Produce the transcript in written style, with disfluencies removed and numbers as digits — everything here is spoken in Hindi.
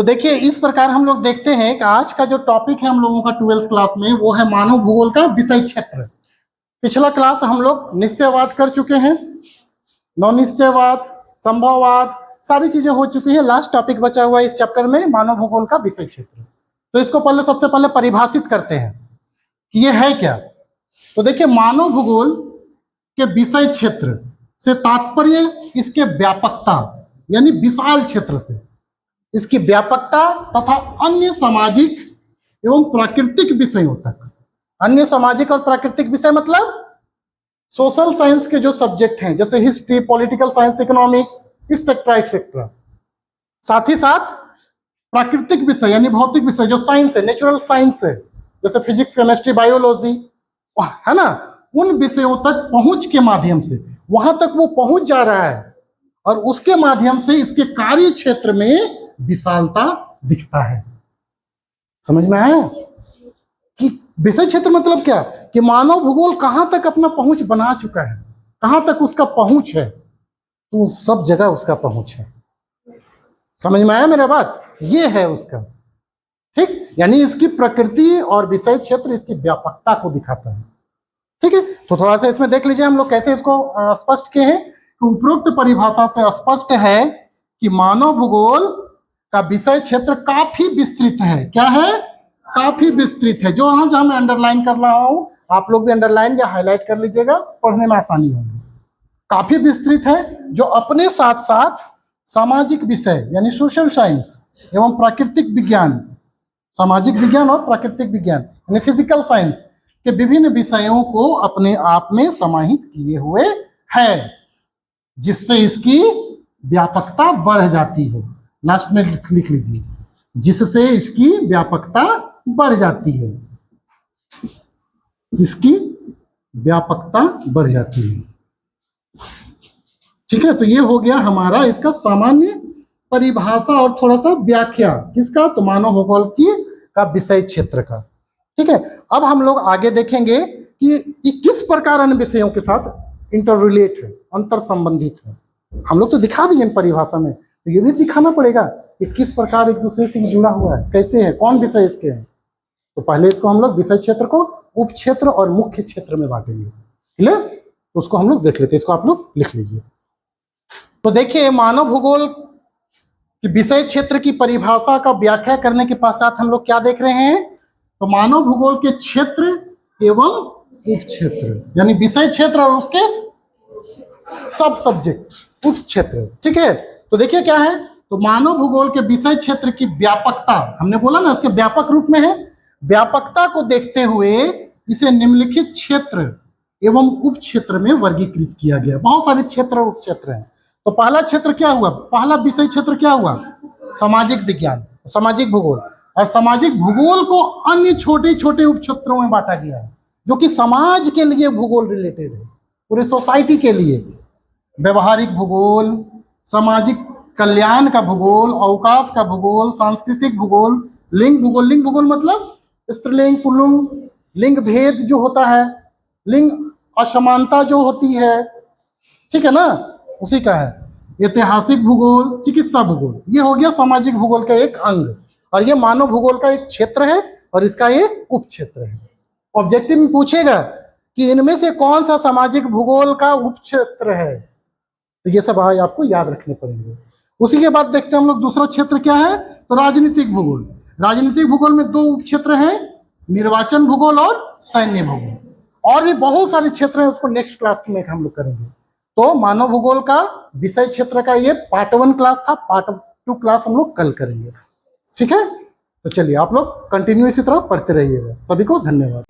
देखिए इस प्रकार हम लोग देखते हैं कि आज का जो टॉपिक है हम लोगों का 12th क्लास में वो है मानव भूगोल का विषय क्षेत्र। पिछला क्लास हम लोग निश्चयवाद कर चुके हैं, नवनिश्चयवाद, संभववाद, सारी चीजें हो चुकी है। लास्ट टॉपिक बचा हुआ है इस चैप्टर में मानव भूगोल का विषय क्षेत्र। तो इसको पहले सबसे पहले परिभाषित करते हैं कि ये है क्या। तो देखिए मानव भूगोल के विषय क्षेत्र से तात्पर्य इसके व्यापकता यानी विशाल क्षेत्र से इसकी व्यापकता तथा अन्य सामाजिक एवं प्राकृतिक विषयों तक। अन्य सामाजिक और प्राकृतिक विषय मतलब सोशल साइंस के जो सब्जेक्ट हैं जैसे history, political science, economics, etcetera etcetera. साथ ही साथ प्राकृतिक विषय यानी भौतिक विषय जो साइंस है, नेचुरल साइंस है, जैसे फिजिक्स, केमिस्ट्री, बायोलॉजी, है ना, उन विषयों तक पहुंच के माध्यम से वहां तक वो पहुंच जा रहा है और उसके माध्यम से इसके कार्य क्षेत्र में विशालता दिखता है। समझ में आया कि विषय क्षेत्र मतलब क्या, कि मानव भूगोल कहां तक अपना पहुंच बना चुका है, कहां तक उसका पहुंच है, तो सब जगह उसका पहुंच है। समझ में आया मेरा बात, ये है उसका, ठीक। यानी इसकी प्रकृति और विषय क्षेत्र इसकी व्यापकता को दिखाता है, ठीक है। तो थोड़ा सा इसमें देख लीजिए हम लोग कैसे इसको स्पष्ट किए हैं। तो उपरोक्त परिभाषा से स्पष्ट है कि मानव भूगोल का विषय क्षेत्र काफी विस्तृत है। क्या है? काफी विस्तृत है। जो जहां मैं अंडरलाइन कर रहा हूं आप लोग भी अंडरलाइन या हाईलाइट कर लीजिएगा, पढ़ने में आसानी होगी। काफी विस्तृत है जो अपने साथ साथ सामाजिक विषय यानी सोशल साइंस एवं प्राकृतिक विज्ञान, सामाजिक विज्ञान और प्राकृतिक विज्ञान यानी फिजिकल साइंस के विभिन्न विषयों को अपने आप में समाहित किए हुए है, जिससे इसकी व्यापकता बढ़ जाती है। लास्ट में लिख लीजिए, जिससे इसकी व्यापकता बढ़ जाती है, इसकी व्यापकता बढ़ जाती है, ठीक है। तो ये हो गया हमारा इसका सामान्य परिभाषा और थोड़ा सा व्याख्या किसका, तो मानव भूगोल की का विषय क्षेत्र का, ठीक है। अब हम लोग आगे देखेंगे कि ये किस प्रकार अन्य विषयों के साथ इंटर रिलेट है, अंतर संबंधित है। हम लोग तो दिखा दिए इन परिभाषा में, तो ये भी दिखाना पड़ेगा कि किस प्रकार एक दूसरे से जुड़ा हुआ है, कैसे है, कौन विषय इसके हैं। तो पहले इसको हम लोग विषय क्षेत्र को उप क्षेत्र और मुख्य क्षेत्र में बांटेंगे, ठीक है। तो उसको हम लोग देख लेते हैं, इसको आप लोग लिख लीजिए। तो देखिए मानव भूगोल की विषय क्षेत्र की परिभाषा का व्याख्या करने के पश्चात हम लोग क्या देख रहे हैं, तो मानव भूगोल के क्षेत्र एवं उप क्षेत्र यानी विषय क्षेत्र और उसके सब सब्जेक्ट उप क्षेत्र, ठीक है। तो देखिए क्या है, तो मानव भूगोल के विषय क्षेत्र की व्यापकता, हमने बोला ना इसके व्यापक रूप में है, व्यापकता को देखते हुए इसे निम्नलिखित क्षेत्र एवं उप क्षेत्र में वर्गीकृत किया गया। बहुत सारे क्षेत्र और उप क्षेत्र हैं। तो पहला क्षेत्र क्या हुआ, पहला विषय क्षेत्र क्या हुआ, सामाजिक विज्ञान, सामाजिक भूगोल। और सामाजिक भूगोल को अन्य छोटे छोटे उप क्षेत्रों में बांटा गया है जो कि समाज के लिए भूगोल रिलेटेड है, पूरे सोसाइटी के लिए। व्यवहारिक भूगोल, सामाजिक कल्याण का भूगोल, अवकाश का भूगोल, सांस्कृतिक भूगोल, लिंग भूगोल। लिंग भूगोल मतलब स्त्रीलिंग, पुल्लिंग, लिंग भेद जो होता है, लिंग असमानता जो होती है, ठीक है ना, उसी का है। ऐतिहासिक भूगोल, चिकित्सा भूगोल, ये हो गया सामाजिक भूगोल का एक अंग। और ये मानव भूगोल का एक क्षेत्र है और इसका ये उप क्षेत्र है। ऑब्जेक्टिव में पूछेगा कि इनमें से कौन सा सामाजिक भूगोल का उप क्षेत्र है, तो ये सब आपको याद रखने पड़ेंगे। उसी के बाद देखते हैं हम लोग दूसरा क्षेत्र क्या है, तो राजनीतिक भूगोल। राजनीतिक भूगोल में दो उप क्षेत्र हैं, निर्वाचन भूगोल और सैन्य भूगोल। और भी बहुत सारे क्षेत्र हैं, उसको नेक्स्ट क्लास में हम लोग करेंगे। तो मानव भूगोल का विषय क्षेत्र का ये पार्ट 1 क्लास था, पार्ट 2 क्लास हम लोग कल करेंगे, ठीक है। तो चलिए आप लोग कंटिन्यू इसी तरह पढ़ते रहिएगा। सभी को धन्यवाद।